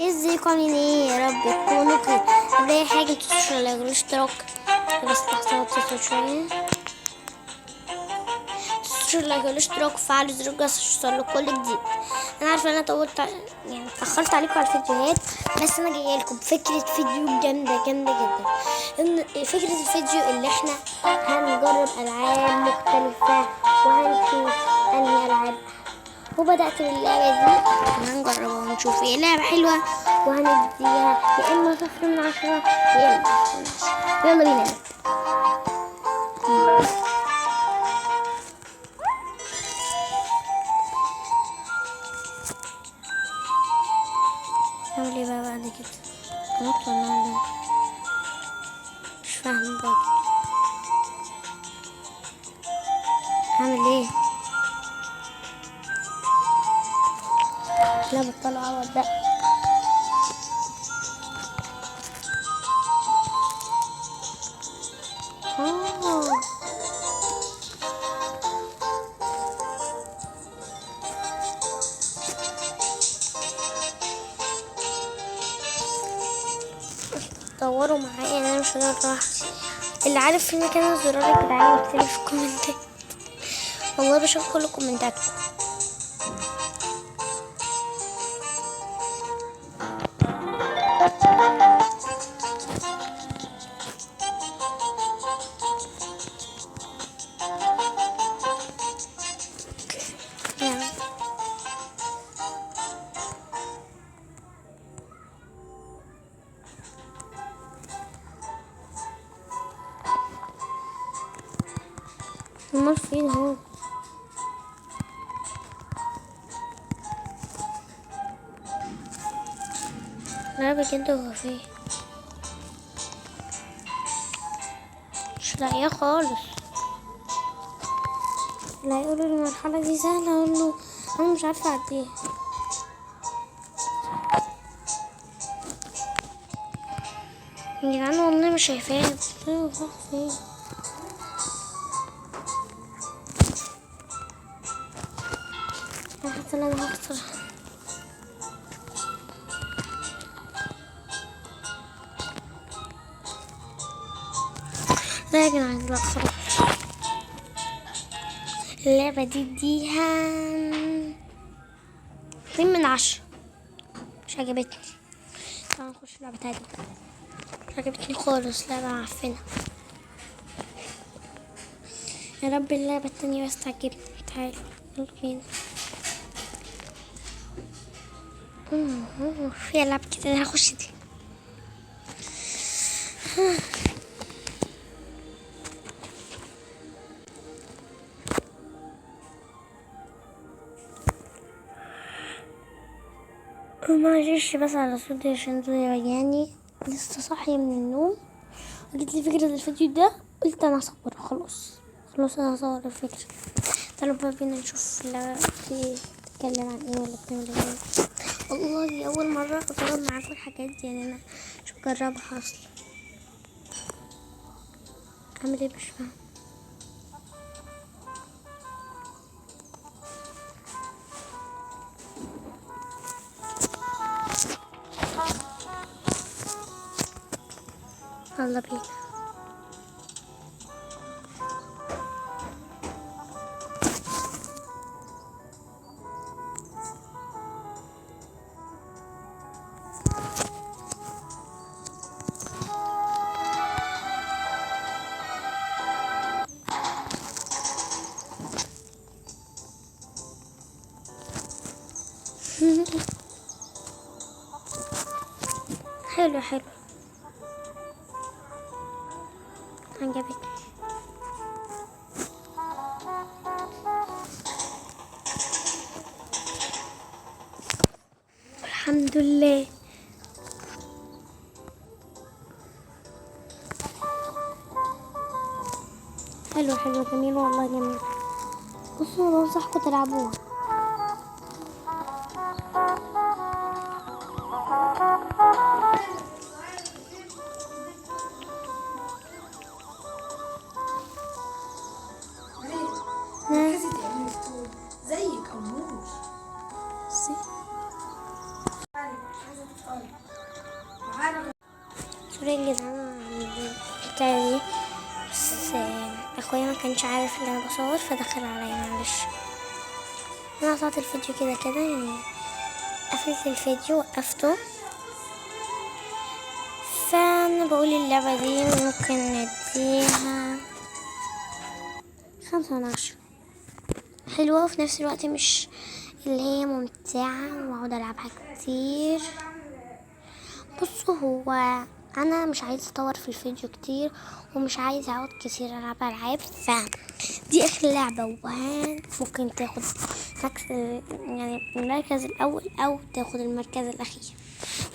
ازيكم عاملين ايه؟ يا رب تكونوا بخير. قبل اي حاجه متنسوش اللايك والاشتراك. بس لحظه اتصل شويه. متنسوش اللايك والاشتراك وفعلوا زر الجرس عشان يوصلكوا كل جديد. انا عارفه ان انا طولت يعني اتاخرت عليكم على الفيديوهات، بس انا جايه لكم بفكره فيديو جامده جامده جدا. ان فكره الفيديو اللي احنا هنجرب العاب مختلفه وهنشوف انهي العاب. وبدأت باللعبة دي وهنجربها ونشوف هي لعبة حلوة، وهنديها يا إما 0 من 10 يا إما 10 من 10. يلا بينا نبدأ. نعمل ايه بقى بعد كده؟ نط ولا نعمل ايه؟ مش فاهم برضه. اعمل ايه؟ لا بطلع عوض بقى. اه دوروا معايا، انا مش هدور لوحدي. اللي عارف في مكان الزرار يا جدعان يكتب لي في الكومنتات. والله بشوف كل كومنتاتكم. يعني امال فين هو؟ لا بجد هو فين؟ مش لاقيه خالص. لا يقولوا لي المرحلة دي سهلة، اقول له انا مش عارفة اعديها. يا جدعان والله مش شايفاه. ايوه راح فين؟ انا حاسة ان انا هخسر. لا يا جدعان لا خلاص. اللعبة دي اديها 2 من 10. مش عجبتني. تعالى نخش اللعبة تانية. مش عجبتني خالص، لعبة معفنة. يا رب اللعبة التانية بس تعجبني. تعالى يلا بينا. في لعبة كده انا هخش دي. معلش بس على صوتي عشان يعني لسه صاحية من النوم. جت لي فكرة الفيديو ده، قلت انا هصور. خلاص انا هصور الفكرة. تعالوا بقى بينا نشوف اللعبة دي بتتكلم عن ايه ولا بتعمل ايه. والله دي اول مرة اجرب معاكم الحاجات دي، يعني انا مش مجربها اصلا. اعمل ايه؟ مش فاهم. يلا بينا. حلو حلو، عجبتني. الحمد لله. حلو جميل والله جميل. بصوا انا بنصحكم تلعبوها. مركزي تعملي فطور زيك أمور. سوري يا جدعان على البتاعة دي، بس اخويا ما كانش عارف ان انا بصور فدخل عليا، معلش. انا قطعت الفيديو كده يعني، قفلت الفيديو وقفته. فانا بقول اللعبة دي ممكن نديها 5/10. حلوة وفي نفس الوقت مش اللي هي ممتعة واقعد العبها كتير. بصوا، هو انا مش عايزه اطور في الفيديو كتير ومش عايزه اقعد كتير العب العاب، فدي اخر لعبه ممكن تاخد يعني المركز الاول او تاخد المركز الاخير.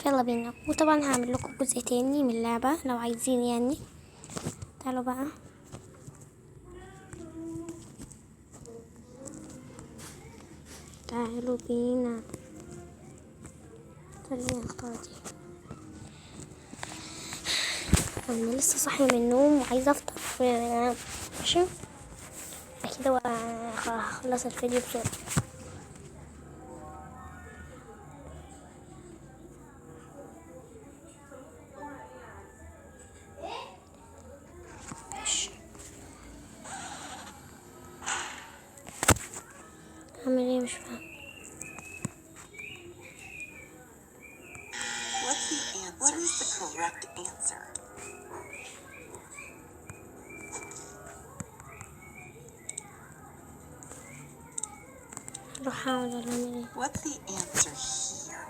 يلا بينا، وطبعا هعمل لكم جزء تاني من اللعبه لو عايزين يعني. تعالوا بقى. تعالوا بينا. خلينا نختار دي. انا لسه صاحيه من النوم وعايزه افطر ماشي. اكيد هخلص الفيديو بسرعه. ماشي. اعمل ايه؟ مش فاهم. What is the correct answer? اروح اقعد ولا اعمل ايه؟ What's the answer here?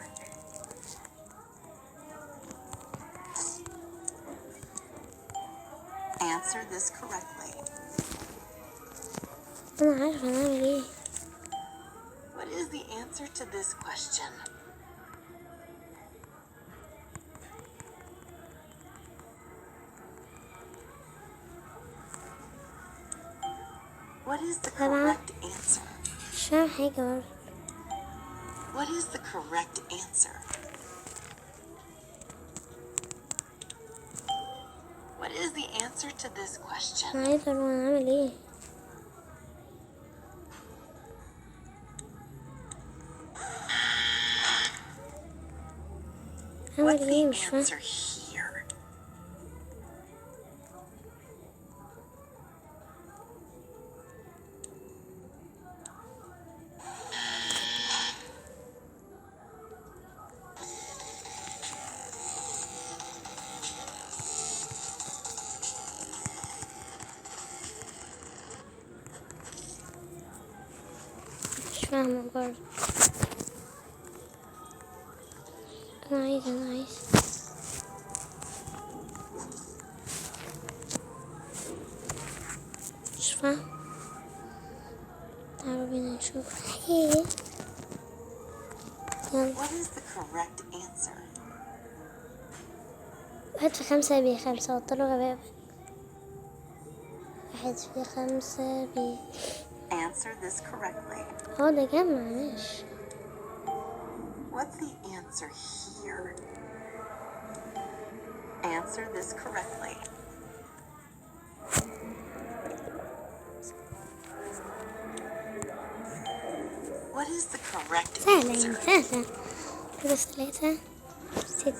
Answer this correctly. انا عارفه هنعمل ايه. What is the answer to this question? What is the correct answer? مش فاهم حاجه برضه. What is the correct answer? What is the answer to this question? انا عايزه اروح اعمل ايه. اعمل What's ايه؟ the مش فاهم. answer here? مش فاهمه برضه. انا عايز مش فاهم. تعالوا بينا نشوف. ايه؟ يلا. What is the correct answer? 1 في 5 ب5. بطلوا غباء. 1 في 5 ب. Answer this correctly. ده جمع ماشي. What's the answer here? Answer this correctly. What is the correct سهلة answer? يعني سهلة. بس 3 6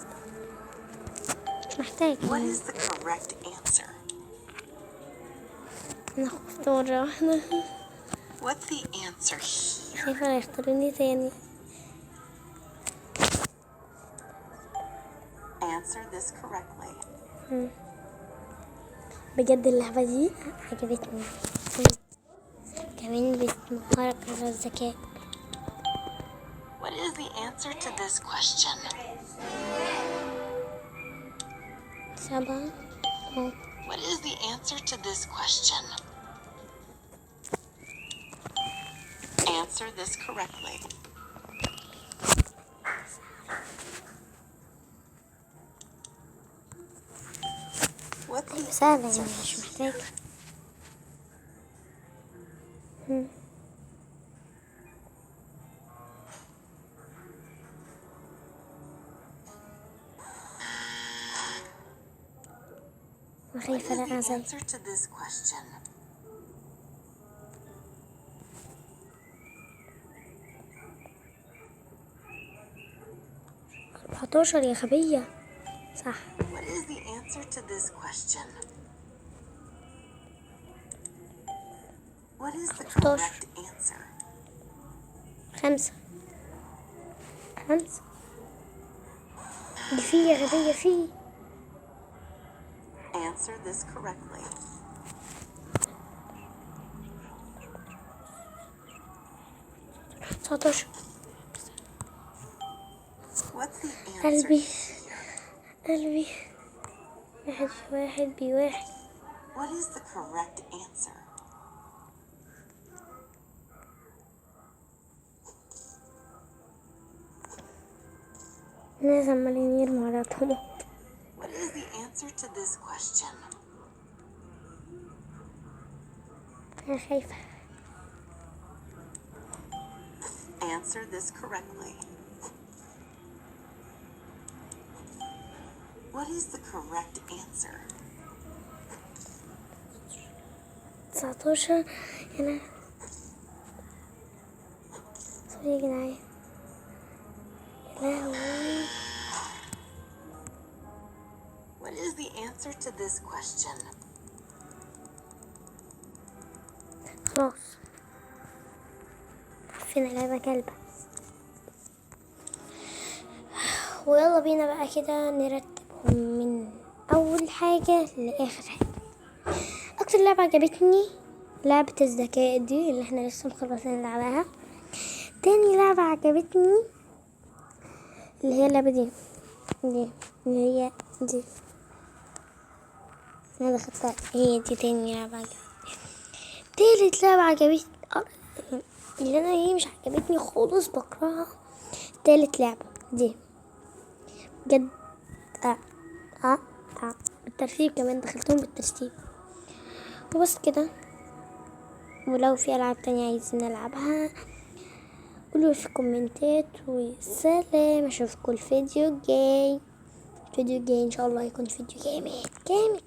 مش محتاج What يعني. is the correct answer? انا خفت مرة واحدة. What's the answer here? خايفة يختاروني تاني. Answer this correctly. بجد اللعبة دي عجبتني. كمان بتمهرك على الذكاء. What is the answer to this question? 7 What is the answer to this question? Answer this correctly. What's the سهلة answer يعني مش محتاج. here? What خايفة is لا the أزل. answer to this question? 11 يا غبية. صح. What is the answer to this question? What is the 15. correct answer? 5. دي في يا غبية في. Answer this correctly. 19. What's the answer قلبي here? قلبي. 1 بواحد. What is the correct answer? الناس عمالين يرموا على طماط. What is the answer to this question? أنا خايفة. Answer this correctly. What is the correct answer? 19 هنا. سوري يا جدعان. يا لهوي. What is the answer to this question? خلاص. فين لعبة كلبة. ويلا بينا بقى كده نرتبهم من أول حاجة لآخر حاجة. أكتر لعبة عجبتني لعبة الذكاء دي اللي احنا لسه مخلصين نلعبها. تاني لعبة عجبتني اللي هي اللعبة دي اللي هي دي انا دخلتها، هي دي تاني لعبة عجبتني. تالت لعبة عجبتني اللي انا هي مش عجبتني خالص بكرهها. تالت لعبة دي بجد بالترتيب كمان دخلتهم بالترتيب وبس كده. ولو في ألعاب تانية عايزين نلعبها قولوا في الكومنتات. وسلام، اشوفكم الفيديو الجاي. ان شاء الله يكون فيديو جامد.